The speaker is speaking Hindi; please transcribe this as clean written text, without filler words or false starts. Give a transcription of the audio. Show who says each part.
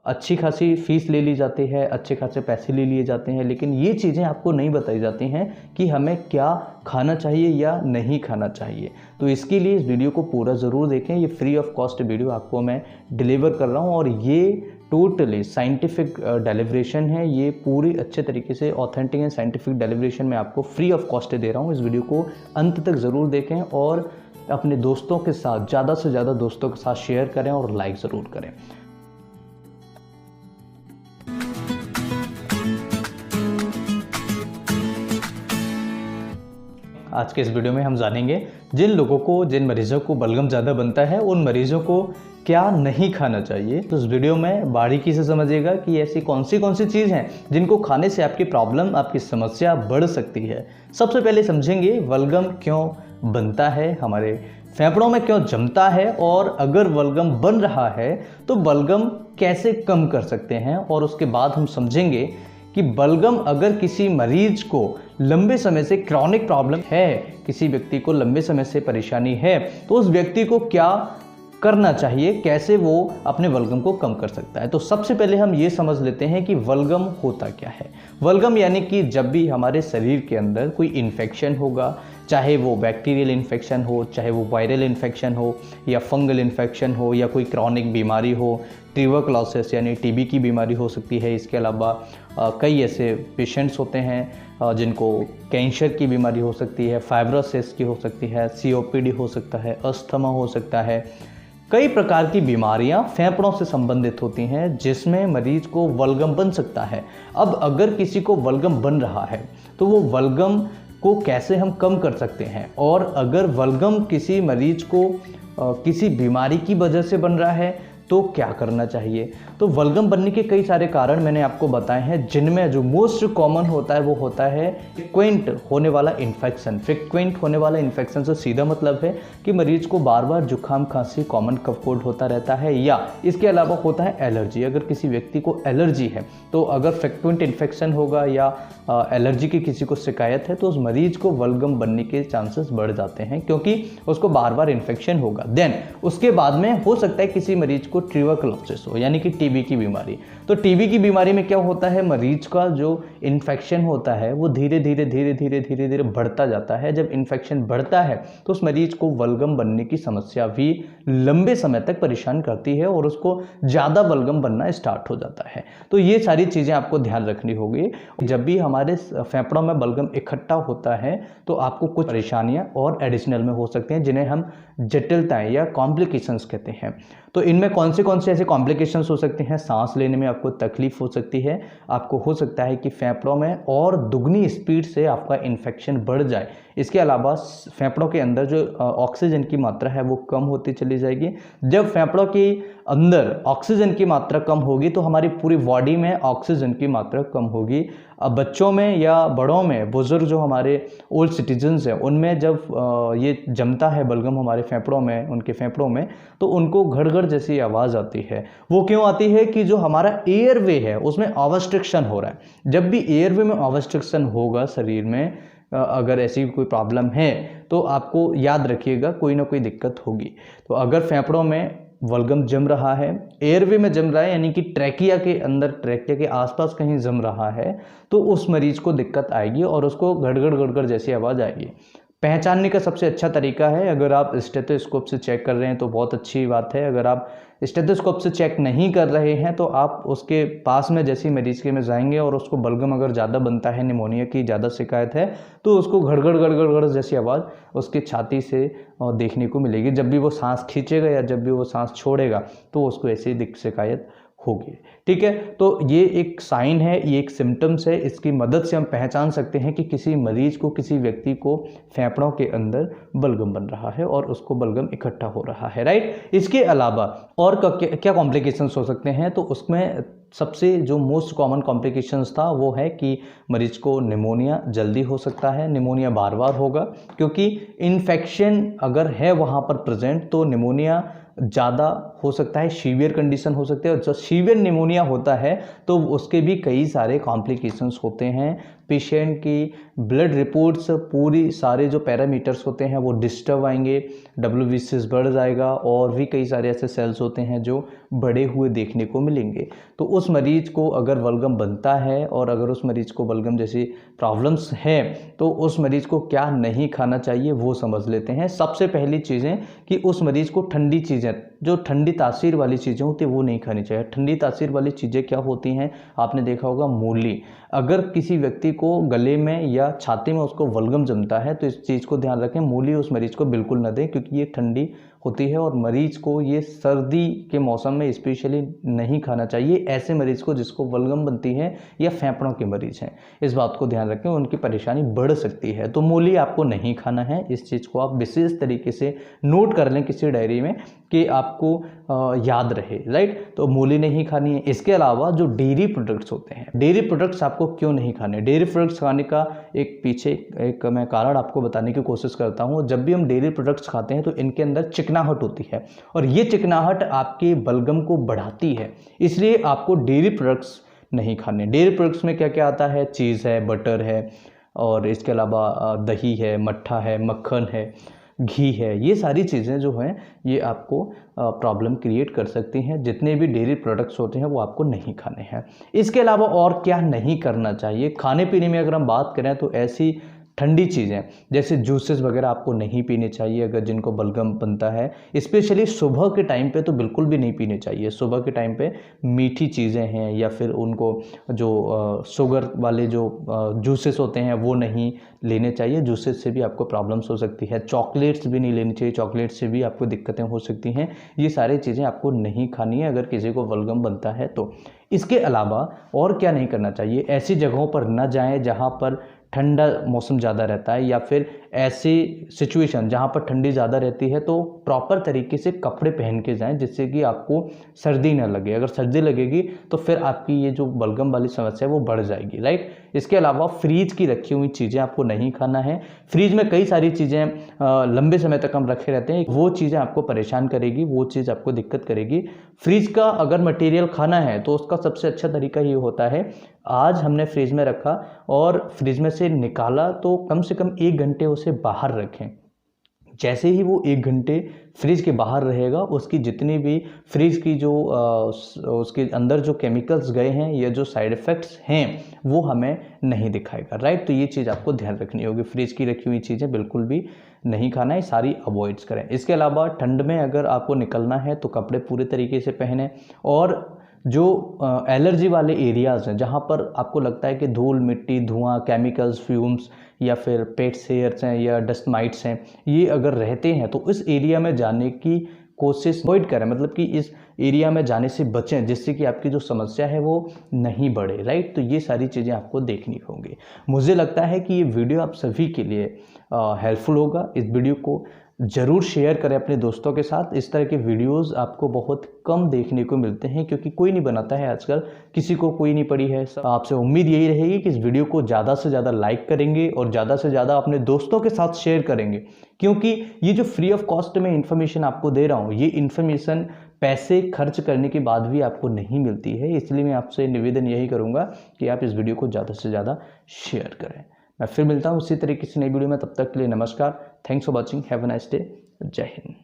Speaker 1: अच्छी खासी फीस ले ली जाती है, अच्छे खासे पैसे ले लिए जाते हैं, लेकिन ये चीज़ें आपको नहीं बताई जाती हैं कि हमें क्या खाना चाहिए या नहीं खाना चाहिए। तो इसके लिए इस वीडियो को पूरा ज़रूर देखें। ये फ्री ऑफ कॉस्ट वीडियो आपको मैं डिलीवर कर रहा हूँ और ये टोटली साइंटिफिक डेलिब्रेशन है। ये पूरी अच्छे तरीके से ऑथेंटिक एंड साइंटिफिक डेलिब्रेशन मैं आपको फ्री ऑफ कॉस्ट दे रहा हूँ। इस वीडियो को अंत तक ज़रूर देखें और अपने दोस्तों के साथ, ज़्यादा से ज़्यादा दोस्तों के साथ शेयर करें और लाइक ज़रूर करें। आज के इस वीडियो में हम जानेंगे जिन मरीजों को बलगम ज़्यादा बनता है उन मरीजों को क्या नहीं खाना चाहिए। तो इस वीडियो में बारीकी से समझिएगा कि ऐसी कौन सी चीज़ हैं जिनको खाने से आपकी प्रॉब्लम, आपकी समस्या बढ़ सकती है। सबसे पहले समझेंगे बलगम क्यों बनता है, हमारे फेफड़ों में क्यों जमता है, और अगर बलगम बन रहा है तो बलगम कैसे कम कर सकते हैं। और उसके बाद हम समझेंगे कि बलगम अगर किसी मरीज को लंबे समय से क्रॉनिक प्रॉब्लम है, किसी व्यक्ति को लंबे समय से परेशानी है, तो उस व्यक्ति को क्या करना चाहिए, कैसे वो अपने बलगम को कम कर सकता है। तो सबसे पहले हम ये समझ लेते हैं कि बलगम होता क्या है। बलगम यानी कि जब भी हमारे शरीर के अंदर कोई इन्फेक्शन होगा, चाहे वो बैक्टीरियल इन्फेक्शन हो, चाहे वो वायरल इन्फेक्शन हो, या फंगल इन्फेक्शन हो, या कोई क्रॉनिक बीमारी हो, ट्यूबरकुलोसिस यानी टीबी की बीमारी हो सकती है। इसके अलावा कई ऐसे पेशेंट्स होते हैं जिनको कैंसर की बीमारी हो सकती है, फाइब्रोसिस की हो सकती है, सीओपीडी हो सकता है, अस्थमा हो सकता है। कई प्रकार की बीमारियां फेफड़ों से संबंधित होती हैं जिसमें मरीज को बलगम बन सकता है। अब अगर किसी को बलगम बन रहा है तो वो बलगम को कैसे हम कम कर सकते हैं, और अगर बलगम किसी मरीज को किसी बीमारी की वजह से बन रहा है तो क्या करना चाहिए। तो बलगम बनने के कई सारे कारण मैंने आपको बताए हैं, जिनमें जो मोस्ट कॉमन होता है वो होता है फ्रिक्वेंट होने वाला इन्फेक्शन। फ्रिक्वेंट होने वाला इन्फेक्शन से सीधा मतलब है कि मरीज को बार बार जुकाम, खांसी, कॉमन कफ कोल्ड होता रहता है, या इसके अलावा होता है एलर्जी। अगर किसी व्यक्ति को एलर्जी है तो अगर फ्रिक्वेंट इन्फेक्शन होगा या एलर्जी की किसी को शिकायत है तो उस मरीज को बलगम बनने के चांसेस बढ़ जाते हैं, क्योंकि उसको बार बार इन्फेक्शन होगा। देन उसके बाद में हो सकता है किसी मरीज को ट्यूबरकुलोसिस हो, यानी कि टीबी की बीमारी। तो टीबी की बीमारी में क्या होता है, मरीज का जो इन्फेक्शन होता है वो धीरे धीरे बढ़ता जाता है। जब इन्फेक्शन बढ़ता है तो उस मरीज को बलगम बनने की समस्या भी लंबे समय तक परेशान करती है और उसको ज़्यादा बलगम बनना स्टार्ट हो जाता है। तो ये सारी चीज़ें आपको ध्यान रखनी होगी। जब भी हमारे फेफड़ों में बलगम इकट्ठा होता है तो आपको कुछ परेशानियां और एडिशनल में हो सकती हैं, जिन्हें हम जटिलताएं या कॉम्प्लिकेशंस कहते हैं। तो इनमें कौन से ऐसे कॉम्प्लिकेशंस हो सकते हैं, सांस लेने में आपको तकलीफ हो सकती है, आपको हो सकता है कि फेफड़ों में और दुगनी स्पीड से आपका इन्फेक्शन बढ़ जाए। इसके अलावा फेफड़ों के अंदर जो ऑक्सीजन की मात्रा है वो कम होती चली जाएगी। जब फेफड़ों के अंदर ऑक्सीजन की मात्रा कम होगी तो हमारी पूरी बॉडी में ऑक्सीजन की मात्रा कम होगी। अब बच्चों में या बड़ों में, बुजुर्ग जो हमारे ओल्ड सिटीजन्स हैं, उनमें जब ये जमता है बलगम हमारे फेफड़ों में, उनके फेफड़ों में, तो उनको घड़ जैसी आवाज़ आती है। वो क्यों आती है कि जो हमारा एयरवे है उसमें ऑब्स्ट्रक्शन हो रहा है। जब भी एयरवे में ऑब्स्ट्रक्शन होगा शरीर में, अगर ऐसी कोई प्रॉब्लम है तो आपको याद रखिएगा कोई ना कोई दिक्कत होगी। तो अगर फेफड़ों में बलगम जम रहा है, एयरवे में जम रहा है, यानी कि ट्रैकिया के अंदर, ट्रैकिया के आसपास कहीं जम रहा है, तो उस मरीज को दिक्कत आएगी और उसको गड़गड़ जैसी आवाज़ आएगी। पहचानने का सबसे अच्छा तरीका है, अगर आप स्टेथोस्कोप से चेक कर रहे हैं तो बहुत अच्छी बात है। अगर आप स्टेथोस्कोप से चेक नहीं कर रहे हैं तो आप उसके पास में जैसे मरीज के में जाएंगे और उसको बलगम अगर ज़्यादा बनता है, निमोनिया की ज़्यादा शिकायत है, तो उसको गड़गड़ जैसी आवाज़ उसकी छाती से देखने को मिलेगी। जब भी वो सांस खींचेगा या जब भी वो सांस छोड़ेगा तो उसको ऐसी शिकायत होगी। ठीक है, तो ये एक साइन है, ये एक सिम्टम्स है। इसकी मदद से हम पहचान सकते हैं कि किसी मरीज को, किसी व्यक्ति को फेफड़ों के अंदर बलगम बन रहा है और उसको बलगम इकट्ठा हो रहा है, राइट। इसके अलावा और क्या कॉम्प्लिकेशंस हो सकते हैं, तो उसमें सबसे जो मोस्ट कॉमन कॉम्प्लिकेशंस था वो है कि मरीज को निमोनिया जल्दी हो सकता है। निमोनिया बार बार होगा क्योंकि इन्फेक्शन अगर है वहाँ पर प्रेजेंट तो निमोनिया ज़्यादा हो सकता है सीवियर कंडीशन हो सकती है, और जब सीवियर निमोनिया होता है तो उसके भी कई सारे कॉम्प्लिकेशंस होते हैं। पेशेंट की ब्लड रिपोर्ट्स पूरी सारे जो पैरामीटर्स होते हैं वो डिस्टर्ब आएंगे, WBCs बढ़ जाएगा, और भी कई सारे ऐसे सेल्स होते हैं जो बड़े हुए देखने को मिलेंगे। तो उस मरीज को अगर बलगम बनता है और अगर उस मरीज को बलगम जैसी प्रॉब्लम्स हैं तो उस मरीज को क्या नहीं खाना चाहिए वो समझ लेते हैं। सबसे पहली चीज़ें कि उस मरीज को ठंडी चीज़ें, जो ठंडी तासीर वाली चीज़ें होती हैं वो नहीं खानी चाहिए। ठंडी तासीर वाली चीज़ें क्या होती हैं, आपने देखा होगा मूली। अगर किसी व्यक्ति को गले में या छाती में उसको बलगम जमता है तो इस चीज़ को ध्यान रखें, मूली उस मरीज को बिल्कुल न दें, क्योंकि ये ठंडी होती है और मरीज को ये सर्दी के मौसम में स्पेशली नहीं खाना चाहिए। ऐसे मरीज को जिसको बलगम बनती है या फेफड़ों के मरीज हैं, इस बात को ध्यान रखें, उनकी परेशानी बढ़ सकती है। तो मूली आपको नहीं खाना है। इस चीज़ को आप विशेष तरीके से नोट कर लें किसी डायरी में कि आपको याद रहे, राइट। तो मूली नहीं खानी है। इसके अलावा जो डेयरी प्रोडक्ट्स होते हैं, डेयरी प्रोडक्ट्स आपको क्यों नहीं खाने। डेयरी प्रोडक्ट्स खाने का एक पीछे एक मैं कारण आपको बताने की कोशिश करता हूँ। जब भी हम डेयरी प्रोडक्ट्स खाते हैं तो इनके अंदर चिकनाहट होती है और ये चिकनाहट आपके बलगम को बढ़ाती है, इसलिए आपको डेयरी प्रोडक्ट्स नहीं खाने। डेयरी प्रोडक्ट्स में क्या क्या आता है, चीज़ है, बटर है, और इसके अलावा दही है, मट्ठा है, मक्खन है, घी है। ये सारी चीज़ें जो हैं ये आपको प्रॉब्लम क्रिएट कर सकती हैं। जितने भी डेयरी प्रोडक्ट्स होते हैं वो आपको नहीं खाने हैं। इसके अलावा और क्या नहीं करना चाहिए खाने पीने में, अगर हम बात करें तो ऐसी ठंडी चीज़ें जैसे जूसेस वगैरह आपको नहीं पीने चाहिए अगर जिनको बलगम बनता है। स्पेशली सुबह के टाइम पे तो बिल्कुल भी नहीं पीने चाहिए। सुबह के टाइम पे मीठी चीज़ें हैं या फिर उनको जो शुगर वाले जो जूसेस होते हैं वो नहीं लेने चाहिए। जूसेस से भी आपको प्रॉब्लम्स हो सकती है। चॉकलेट्स भी नहीं लेनी चाहिए, चॉकलेट से भी आपको दिक्कतें हो सकती हैं। ये सारी चीज़ें आपको नहीं खानी है अगर किसी को बलगम बनता है तो। इसके अलावा और क्या नहीं करना चाहिए, ऐसी जगहों पर न जाएं जहाँ पर ठंडा मौसम ज़्यादा रहता है या फिर ऐसी सिचुएशन जहाँ पर ठंडी ज़्यादा रहती है तो प्रॉपर तरीके से कपड़े पहन के जाएं जिससे कि आपको सर्दी ना लगे। अगर सर्दी लगेगी तो फिर आपकी ये जो बलगम वाली समस्या है वो बढ़ जाएगी, राइट। इसके अलावा फ्रीज की रखी हुई चीज़ें आपको नहीं खाना है। फ्रीज में कई सारी चीज़ें लंबे समय तक हम रखे रहते हैं, वो चीज़ें आपको परेशान करेगी, वो चीज़ आपको दिक्कत करेगी। फ्रीज का अगर मटेरियल खाना है तो उसका सबसे अच्छा तरीका ये होता है, आज हमने फ्रिज में रखा और फ्रिज में से निकाला तो कम से कम 1 घंटे उसे बाहर रखें। जैसे ही वो 1 घंटे फ्रिज के बाहर रहेगा उसकी जितनी भी फ्रिज की जो उसके अंदर जो केमिकल्स गए हैं या जो साइड इफ़ेक्ट्स हैं वो हमें नहीं दिखाएगा, राइट। तो ये चीज़ आपको ध्यान रखनी होगी। फ्रिज की रखी हुई चीज़ें बिल्कुल भी नहीं खाना है, सारी अवॉइड्स करें। इसके अलावा ठंड में अगर आपको निकलना है तो कपड़े पूरे तरीके से पहने, और जो एलर्जी वाले एरियाज़ हैं जहाँ पर आपको लगता है कि धूल मिट्टी धुआं केमिकल्स फ्यूम्स या फिर पेट्स हेयर्स हैं या डस्ट माइट्स हैं, ये अगर रहते हैं तो इस एरिया में जाने की कोशिश अवॉइड करें, मतलब कि इस एरिया में जाने से बचें जिससे कि आपकी जो समस्या है वो नहीं बढ़े, राइट। तो ये सारी चीज़ें आपको देखनी होंगी। मुझे लगता है कि ये वीडियो आप सभी के लिए हेल्पफुल होगा। इस वीडियो को ज़रूर शेयर करें अपने दोस्तों के साथ। इस तरह के वीडियोस आपको बहुत कम देखने को मिलते हैं क्योंकि कोई नहीं बनाता है आजकल, किसी को कोई नहीं पड़ी है। आपसे उम्मीद यही रहेगी कि इस वीडियो को ज़्यादा से ज़्यादा लाइक करेंगे और ज़्यादा से ज़्यादा अपने दोस्तों के साथ शेयर करेंगे, क्योंकि ये जो फ्री ऑफ कॉस्ट में इन्फॉर्मेशन आपको दे रहा हूँ, ये इन्फॉर्मेशन पैसे खर्च करने के बाद भी आपको नहीं मिलती है। इसलिए मैं आपसे निवेदन यही करूँगा कि आप इस वीडियो को ज़्यादा से ज़्यादा शेयर करें। मैं फिर मिलता हूँ उसी तरीके से नई वीडियो में, तब तक के लिए नमस्कार। Thanks for watching, have a nice day, जय हिंद।